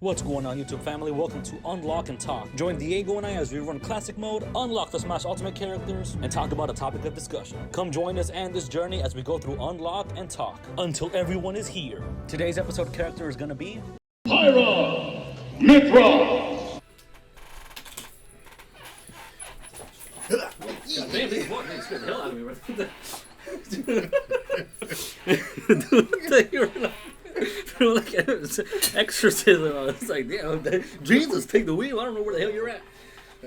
What's going on, YouTube family? Welcome to Unlock and Talk. Join Diego and I as we run classic mode, unlock the Smash Ultimate characters, and talk about a topic of discussion. Come join us and this journey as we go through Unlock and Talk until everyone is here. Today's episode character is gonna be Pyra, Mythra. Damn, these boys scared the hell out of me, right? Like exorcism. It's like, damn, Jesus, take the wheel. I don't know where the hell you're at.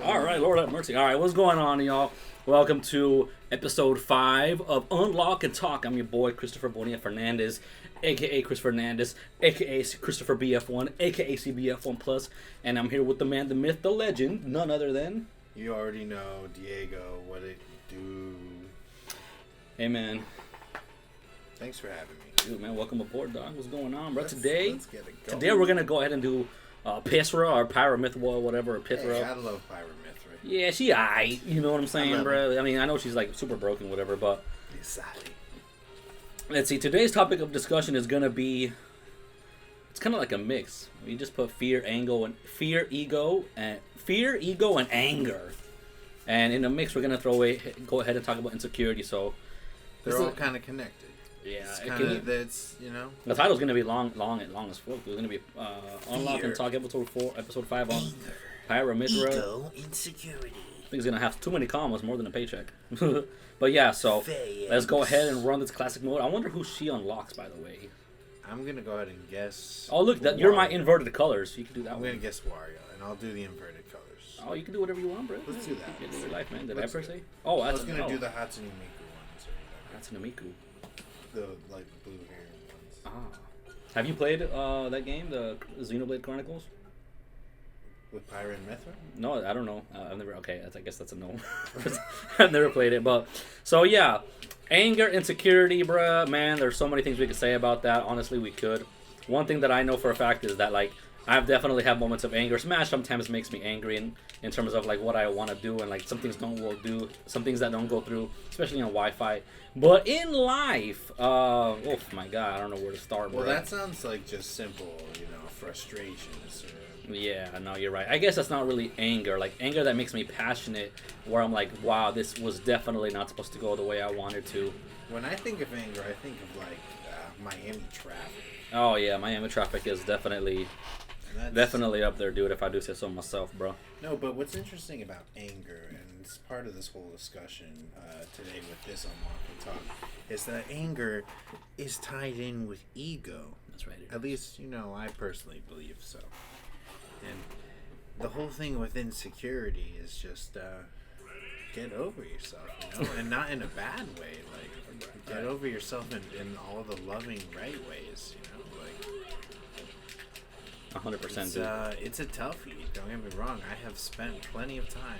All right, Lord have mercy. All right, what's going on, y'all? Welcome to episode 5 of Unlock and Talk. I'm your boy, Christopher Bonilla Fernandez, a.k.a. Chris Fernandez, a.k.a. Christopher BF1, a.k.a. CBF1 Plus, and I'm here with the man, the myth, the legend, none other than... You already know, Diego, what it do. Hey, man. Thanks for having me. Dude, man, welcome aboard, dog. What's going on, bro? Let's get it going. Today we're going to go ahead and do Pyra or Pyra Mythra or whatever. Pythra. Hey, I love Pyra Mythra. Yeah, she aight. You know what I'm saying, bro? I mean, I know she's like super broken, whatever, but... Exactly. Let's see. Today's topic of discussion is going to be... It's kind of like a mix. We just put fear, ego, and anger. And in the mix, we're going to go ahead and talk about insecurity, so... They're all kind of connected. Yeah, it's kind of that's, you know. The title's gonna be long as fuck. It's gonna be Unlock and Talk episode 5 on Pyra Mythra. Ego insecurity. I think it's gonna have too many commas, more than a paycheck. But yeah, so let's go ahead and run this classic mode. I wonder who she unlocks, by the way. I'm gonna go ahead and guess. Oh look, you're my inverted colors. You can do that. I'm gonna guess Wario, and I'll do the inverted colors. Oh, you can do whatever you want, bro. Let's do that. Get your life, man. Did I ever say? Oh, I was gonna do the Hatsune Miku ones. Hatsune Miku. The like blue hair ones. Ah. Have you played that game, the Xenoblade Chronicles? With Pyra and Mythra? No, I don't know. I've never. Okay, I guess that's a no. I've never played it, but so yeah, anger, insecurity, bruh. Man, there's so many things we could say about that. Honestly, we could. One thing that I know for a fact is that like I've definitely had moments of anger. Smash sometimes makes me angry in terms of like what I want to do, and like some things do, some things that don't go through, especially on Wi-Fi. But in life, oh my God, I don't know where to start. Well, bro. that sounds like just simple, frustrations. Yeah, no, you're right. I guess that's not really anger. Like anger that makes me passionate, where I'm like, wow, this was definitely not supposed to go the way I wanted to. When I think of anger, I think of like Miami traffic. Oh yeah, Miami traffic is definitely up there, dude. If I do say so myself, bro. No, but what's interesting about anger, and it's part of this whole discussion today with this Unlock and Talk, is that anger is tied in with ego. That's right. At least, I personally believe so. And the whole thing with insecurity is just get over yourself, and not in a bad way. Like get over yourself in all the loving, right ways, 100%, dude. It's a toughie. Don't get me wrong. I have spent plenty of time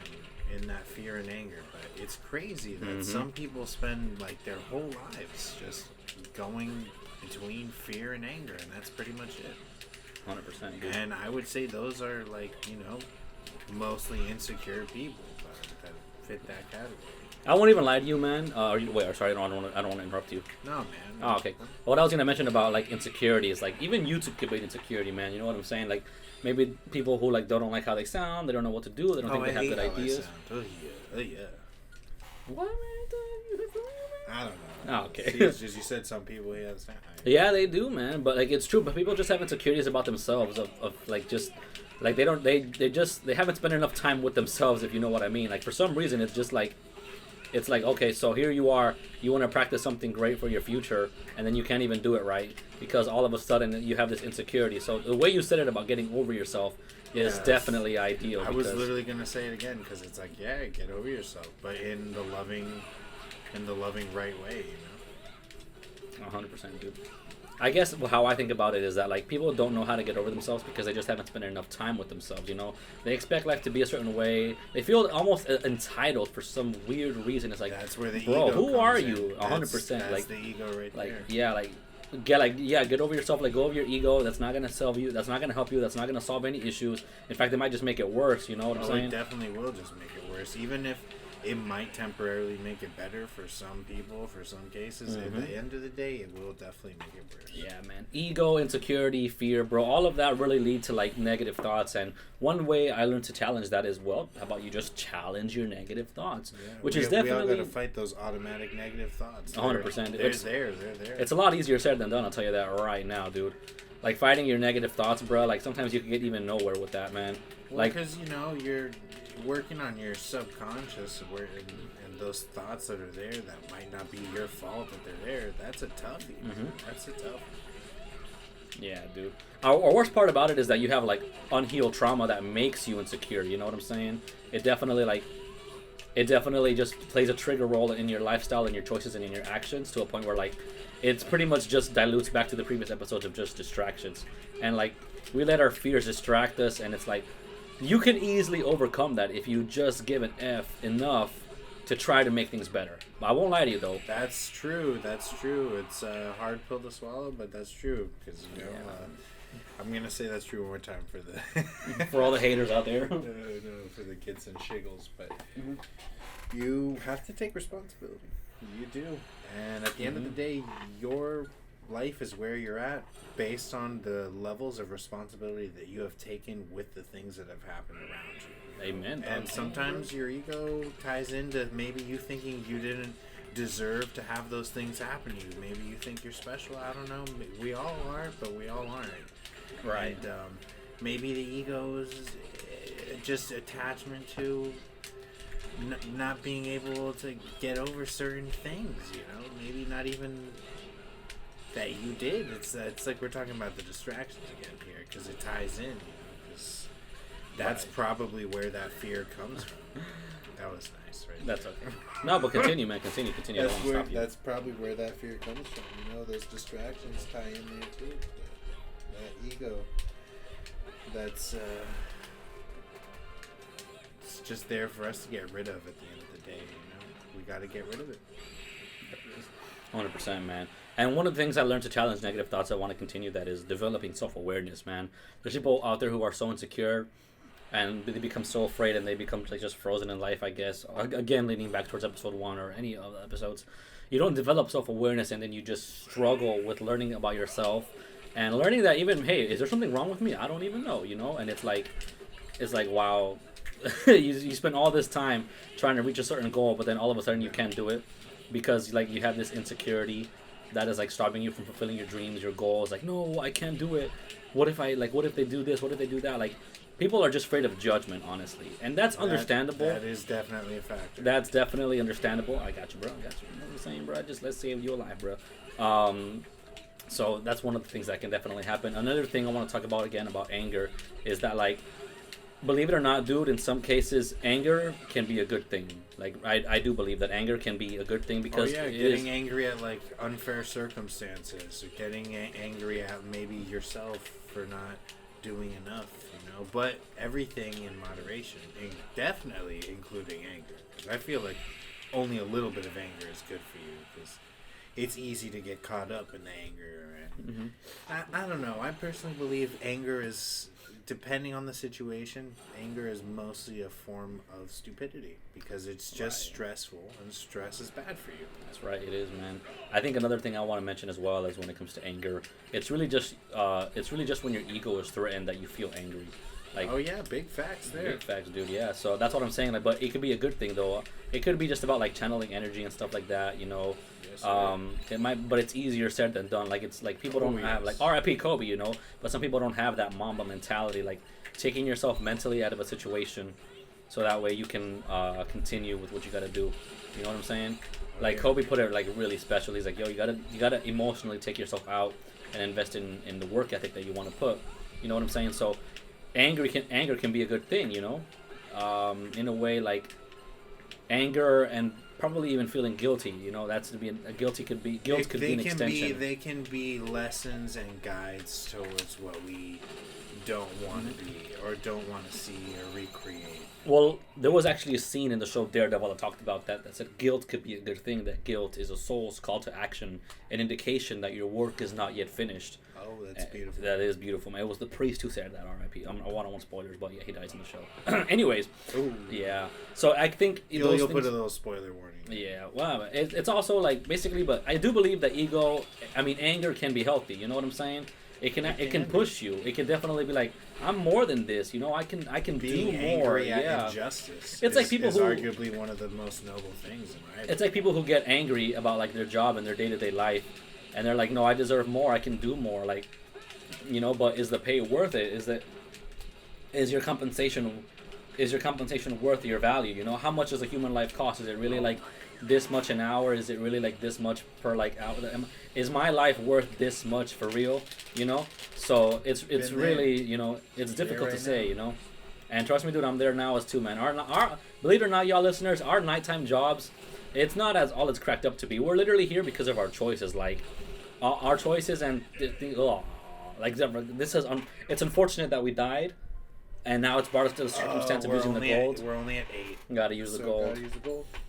in that fear and anger, but it's crazy that some people spend like their whole lives just going between fear and anger, and that's pretty much it. 100%, dude. And I would say those are like mostly insecure people that fit that category. I won't even lie to you, man. Sorry, I don't want to interrupt you. No, man. Oh, okay. What I was gonna mention about like insecurity is like even YouTube could be insecurity, man. You know what I'm saying? Like maybe people who like don't like how they sound, they don't know what to do, they don't think they have good ideas. Oh yeah. What? I don't know. Oh, okay. See, it's just you said some people Yeah, they do, man. But like it's true. But people just have insecurities about themselves. Of like just like they haven't spent enough time with themselves. If you know what I mean. Like for some reason, it's just like. It's like, okay, so here you are, you want to practice something great for your future, and then you can't even do it right because all of a sudden you have this insecurity. So the way you said it about getting over yourself is definitely ideal. I was literally going to say it again because it's like, yeah, get over yourself, but in the loving right way, 100%, dude. I guess how I think about it is that like people don't know how to get over themselves because they just haven't spent enough time with themselves. They expect life to be a certain way. They feel almost entitled for some weird reason. It's like, that's where the bro, ego who comes are in. you? 100%. That's like the ego right there. Get over yourself. Like go over your ego. That's not gonna solve you. That's not gonna help you. That's not gonna solve any issues. In fact, it might just make it worse. You know what I'm saying? It definitely will just make it worse. Even if it might temporarily make it better for some people, for some cases. At the end of the day, it will definitely make it worse. Yeah, man. Ego, insecurity, fear, bro. All of that really lead to like negative thoughts. And one way I learned to challenge that is, well, how about you just challenge your negative thoughts? Yeah, Which we is definitely... We all got to fight those automatic negative thoughts. 100%. They're there. It's a lot easier said than done, I'll tell you that right now, dude. Like, fighting your negative thoughts, bro, like, sometimes you can get even nowhere with that, man. Well, like, because, you know, you're working on your subconscious and those thoughts that are there that might not be your fault that they're there. That's a toughie. That's a toughie. Yeah, dude. Our worst part about it is that you have, like, unhealed trauma that makes you insecure, you know what I'm saying? It definitely just plays a trigger role in your lifestyle and your choices and in your actions to a point where, like, it's pretty much just dilutes back to the previous episodes of just distractions. And, like, we let our fears distract us, and it's like, you can easily overcome that if you just give an F enough to try to make things better. I won't lie to you, though. That's true. It's a hard pill to swallow, but that's true. Because, you know, I'm going to say that's true one more time for the... for all the haters out there. No, for the kids and shiggles. But you have to take responsibility. You do. And at the end of the day, your life is where you're at based on the levels of responsibility that you have taken with the things that have happened around you. Amen. And sometimes your ego ties into maybe you thinking you didn't deserve to have those things happen to you. Maybe you think you're special. I don't know. We all are, but we all aren't. Right. And maybe the ego is just attachment to not being able to get over certain things, you know? Maybe not even that you did. It's like we're talking about the distractions again here, because it ties in, you know? 'Cause that's probably where that fear comes from. That was nice, right? That's okay. No, but continue, man. Continue. I don't want to stop you. That's probably where that fear comes from, you know? Those distractions tie in there, too. That ego, that's... it's just there for us to get rid of at the end of the day, you know? We got to get rid of it. 100%, man. And one of the things I learned to challenge negative thoughts, I want to continue that, is developing self-awareness, man. There's people out there who are so insecure, and they become so afraid, and they become like just frozen in life, I guess. Again, leaning back towards episode 1 or any other episodes. You don't develop self-awareness, and then you just struggle with learning about yourself, and learning that even, hey, is there something wrong with me? I don't even know, you know? And it's like, wow. you spend all this time trying to reach a certain goal, but then all of a sudden you can't do it because like you have this insecurity that is like stopping you from fulfilling your dreams, your goals. Like, no, I can't do it. What if they do this? What if they do that? Like, people are just afraid of judgment, honestly, and that's understandable. That is definitely a factor. That's definitely understandable. I got you, bro. I got you. You know what I'm saying, bro? Just let's save you alive, bro. So that's one of the things that can definitely happen. Another thing I want to talk about again about anger is that, like, believe it or not, dude, in some cases, anger can be a good thing. Like, I do believe that anger can be a good thing because getting angry at like unfair circumstances, or getting angry at maybe yourself for not doing enough, you know. But everything in moderation, and definitely including anger. Because I feel like only a little bit of anger is good for you, because it's easy to get caught up in the anger. And I don't know. I personally believe anger is, depending on the situation, anger is mostly a form of stupidity, because it's just stressful, and stress is bad for you. That's right, it is, man. I think another thing I want to mention as well is when it comes to anger, it's really just when your ego is threatened that you feel angry. Like, oh yeah, big facts there. Big facts, dude. Yeah, so that's what I'm saying. Like, but it could be a good thing though. It could be just about like channeling energy and stuff like that, you know. Yes, it might, but it's easier said than done. Like, it's like people don't have like R.I.P. Kobe, you know. But some people don't have that Mamba mentality, like taking yourself mentally out of a situation, so that way you can continue with what you got to do. You know what I'm saying? Like Kobe put it like really special. He's like, yo, you gotta emotionally take yourself out and invest in the work ethic that you want to put. You know what I'm saying? So anger can be a good thing, you know, in a way. Like, anger and probably even feeling guilty, you know, that's to be guilt could be an extension. They can be lessons and guides towards what we don't want to be or don't want to see or recreate. Well, there was actually a scene in the show Daredevil that talked about that said guilt could be a good thing, that guilt is a soul's call to action, an indication that your work is not yet finished. Oh, Oh, that's beautiful. That is beautiful, man. It was the priest who said that, R.I.P. I don't want spoilers, but yeah, he dies in the show. Anyways, Ooh. yeah. So I think You'll put a little spoiler warning. Yeah, well, it's also like basically, but I do believe that anger can be healthy. You know what I'm saying? It can push you. It can definitely be like, I'm more than this. You know, I can Being do more. angry at Yeah. injustice. It's like people is who arguably one of the most noble things in my opinion. It's like people who get angry about like their job and their day-to-day life, and they're like, no, I deserve more. I can do more. Like, you know, but is the pay worth it? Is your compensation worth your value? You know, how much does a human life cost? Is it really like this much an hour? Is it really like this much per like hour? Is my life worth this much for real? You know, so it's really, you know, it's difficult to say, you know. And trust me, dude, I'm there now as too, man. Our believe it or not, y'all listeners, our nighttime jobs, it's not as all it's cracked up to be. We're literally here because of our choices, like our choices, and this is it's unfortunate that we died. And now it's brought us to the circumstance of using the gold. We're only at 8. Gotta use the gold.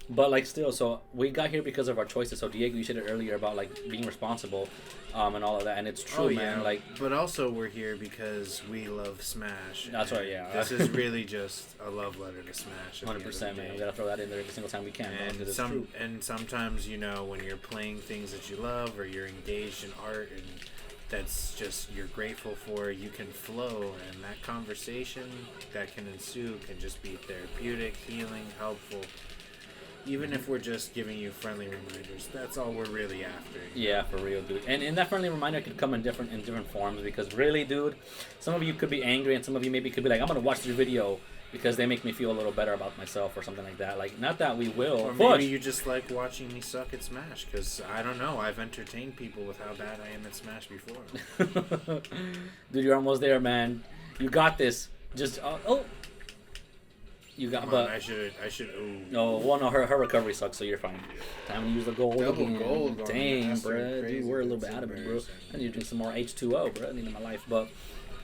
But like still, so we got here because of our choices. So Diego, you said it earlier about like being responsible, and all of that, and it's true, man. Like, but also we're here because we love Smash. That's right, yeah. This is really just a love letter to Smash. 100%, man. We gotta throw that in there every single time we can. And sometimes, you know, when you're playing things that you love or you're engaged in art and that's just you're grateful for, you can flow, and that conversation that can ensue can just be therapeutic, healing, helpful. Even if we're just giving you friendly reminders, that's all we're really after. Yeah, for real, dude. And that friendly reminder could come in different forms, because really, dude, some of you could be angry and some of you maybe could be like, I'm gonna watch this video because they make me feel a little better about myself or something like that. Like, not that we will. Or maybe you just like watching me suck at Smash, because, I don't know, I've entertained people with how bad I am at Smash before. Dude, you're almost there, man. You got this. Just, you got, Come but... on, I should, ooh. No, well, no, her recovery sucks, so you're fine. Time to use the gold Double again. gold. Dang, bro. Dude, we're a little bit out of it, bro. I need to drink some more H2O, bro. I need it in my life. But,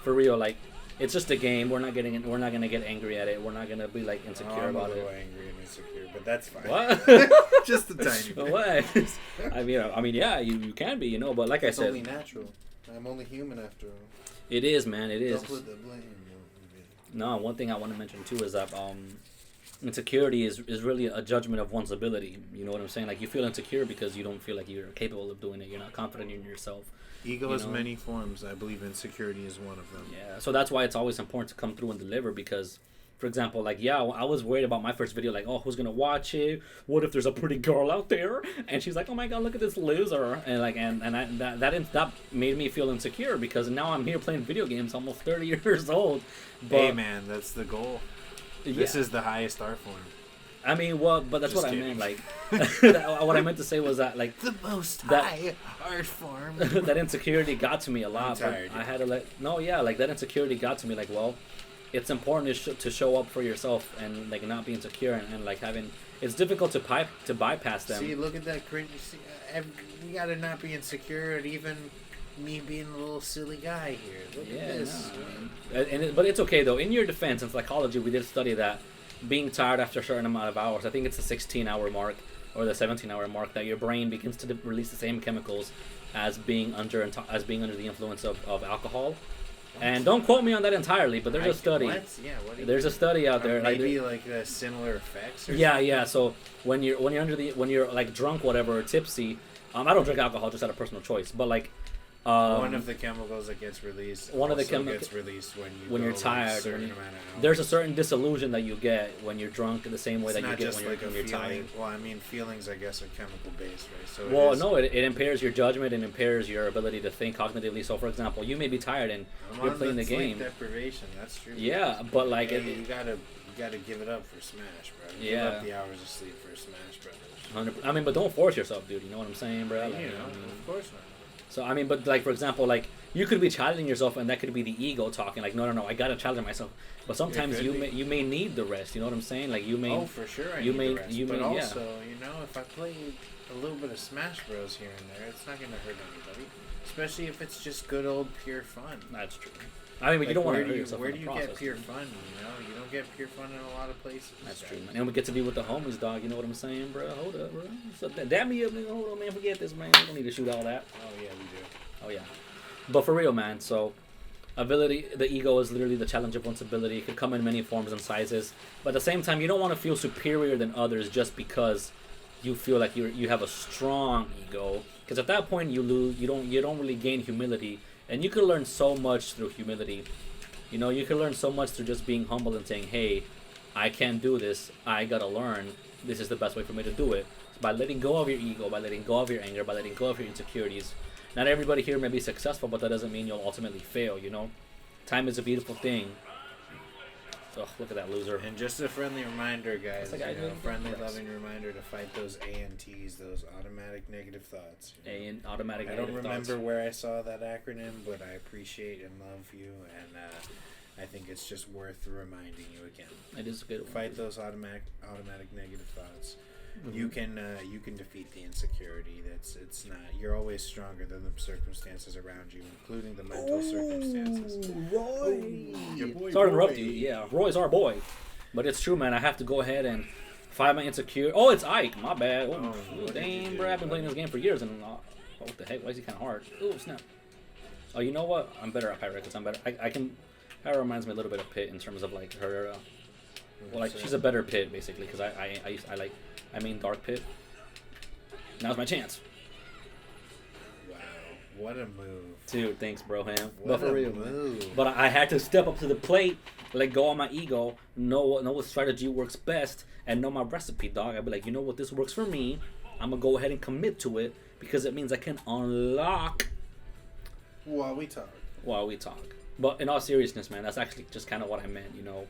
for real, like, it's just a game. We're not gonna get angry at it. We're not gonna be like insecure about it. I'm a little angry and insecure, but that's fine. What? Just a tiny bit. What? I mean, yeah, you can be, you know, but like I said, it's only natural. I'm only human after all. It is, man. It is. Don't put the blame. No, one thing I want to mention too is that insecurity is really a judgment of one's ability. You know what I'm saying? Like, you feel insecure because you don't feel like you're capable of doing it. You're not confident in yourself. Ego has many forms. I believe insecurity is one of them. Yeah, so that's why it's always important to come through and deliver, because, for example, like, yeah, I was worried about my first video, like, oh, who's gonna watch it? What if there's a pretty girl out there and she's like, oh my god, look at this loser, and like, that made me feel insecure, because now I'm here playing video games, almost 30 years old. But, hey man, that's the goal. This is the highest art form. I mean, well, but that's Just what kidding. I meant. Like, what I meant to say was that, like, the most high art form. that insecurity got to me a lot. I'm tired. I had to like that insecurity got to me. Like, well, it's important to show up for yourself and like not be insecure and like having. It's difficult to bypass them. See, look at that cringe. See, we gotta not be insecure, and even me being a little silly guy here. Look at this. No, but it's okay though. In your defense, in psychology, we did study that being tired after a certain amount of hours, I think it's the 16-hour mark or the 17-hour mark, that your brain begins to release the same chemicals as being under the influence of alcohol. And don't quote me on that entirely, but there's a study. What? Yeah, what there's a study out there. Maybe like similar effects. Or yeah. So when you're like drunk, whatever, or tipsy, I don't drink alcohol just out of personal choice, but like. One of the chemicals that gets released. Gets released when you're tired. There's a certain disillusion that you get when you're drunk, the same way that you get when you're tired. Well, I mean, feelings, I guess, are chemical based, right? So it impairs your judgment and impairs your ability to think cognitively. So, for example, you may be tired and you're playing the game. Sleep deprivation, that's true. Yeah, but like you gotta give it up for Smash, bro. Give up the hours of sleep for Smash Brothers. 100%. I mean, but don't force yourself, dude. You know what I'm saying, bro? Like, of course not. So, I mean, but like, for example, like, you could be challenging yourself, and that could be the ego talking, like, no, I gotta challenge myself. But sometimes you may need the rest. You know what I'm saying? Like, you may. Oh, for sure. I need the rest. But also, if I play a little bit of Smash Bros here and there, it's not gonna hurt anybody. Especially if it's just good old pure fun. That's true. I mean, but you don't want to hurt yourself. Where do you get pure fun? You don't get pure fun in a lot of places. That's true, man. And we get to be with the homies, dog. You know what I'm saying, bro? Hold up, bro. So, dab me up, nigga. Hold on, man. Forget this, man. We don't need to shoot all that. Oh yeah, we do. Oh yeah. But for real, man. So ability, the ego is literally the challenge of one's ability. It could come in many forms and sizes. But at the same time, you don't want to feel superior than others just because you feel like you have a strong ego. Because at that point, you lose. You don't really gain humility, and you can learn so much through humility. You know, you can learn so much through just being humble and saying, "Hey, I can't do this. I gotta learn. This is the best way for me to do it." So by letting go of your ego, by letting go of your anger, by letting go of your insecurities. Not everybody here may be successful, but that doesn't mean you'll ultimately fail. You know, time is a beautiful thing. Oh, look at that loser. And just a friendly reminder, guys. Like Friendly, loving reminder to fight those ANTs, those automatic negative thoughts. Automatic. I don't remember where I saw that acronym, but I appreciate and love you, and I think it's just worth reminding you again. It is a good one. Fight those automatic negative thoughts. Mm-hmm. You can defeat the insecurity. It's not. You're always stronger than the circumstances around you, including the mental circumstances. Roy, sorry to interrupt you. Yeah, Roy's our boy, but it's true, man. I have to go ahead and fight my insecurity. Oh, it's Ike. My bad. Damn, bro. I've been playing this game for years, and what the heck? Why is he kind of hard? Oh, snap. Oh, you know what? I'm better at Pyra because I'm better. I can. Pyra reminds me a little bit of Pit in terms of like her. Well, like she's a better Pit basically because I mean Dark Pit. Now's my chance. Wow, what a move, dude! Thanks, bro, Ham. What a move! But I had to step up to the plate, let go of my ego, know what strategy works best, and know my recipe, dog. I'd be like, you know what, this works for me. I'm gonna go ahead and commit to it because it means I can unlock. While we talk. But in all seriousness, man, that's actually just kind of what I meant. You know,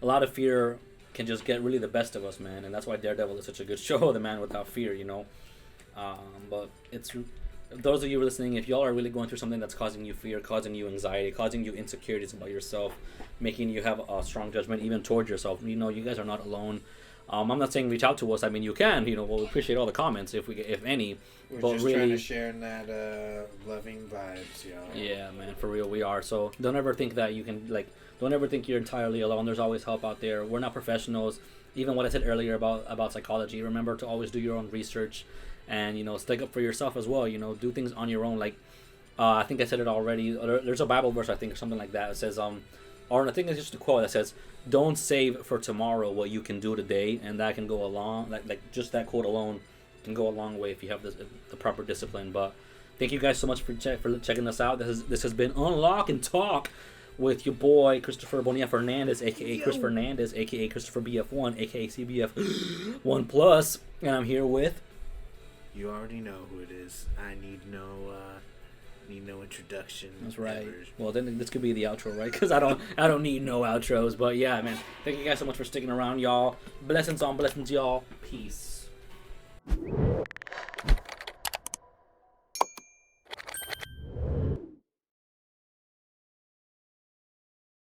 a lot of fear can just get really the best of us, man, and that's why Daredevil is such a good show, The Man Without Fear, you know. But it's those of you listening, if y'all are really going through something that's causing you fear, causing you anxiety, causing you insecurities about yourself, making you have a strong judgment even towards yourself, you know, you guys are not alone. I'm not saying reach out to us. I mean, you can. You know, we'll appreciate all the comments if any. We're just really trying to share in that loving vibes, y'all. Yeah, man, for real, we are. So don't ever think that you can Don't ever think you're entirely alone. There's always help out there. We're not professionals. Even what I said earlier about psychology. Remember to always do your own research, and you know, stick up for yourself as well. You know, do things on your own. Like I think I said it already. There's a Bible verse I think or something like that. It says or I think it's just a quote that says, "Don't save for tomorrow what you can do today," and that can go along. Like just that quote alone can go a long way if you have the proper discipline. But thank you guys so much for checking us out. This has been Unlock and Talk with your boy Christopher Bonilla Fernandez, aka Chris Fernandez, aka Christopher BF1, aka CBF1 Plus, and I'm here with. You already know who it is. I need no introduction. That's right. Ever. Well, then this could be the outro, right? Because I don't need no outros. But yeah, man, thank you guys so much for sticking around, y'all. Blessings on blessings, y'all. Peace.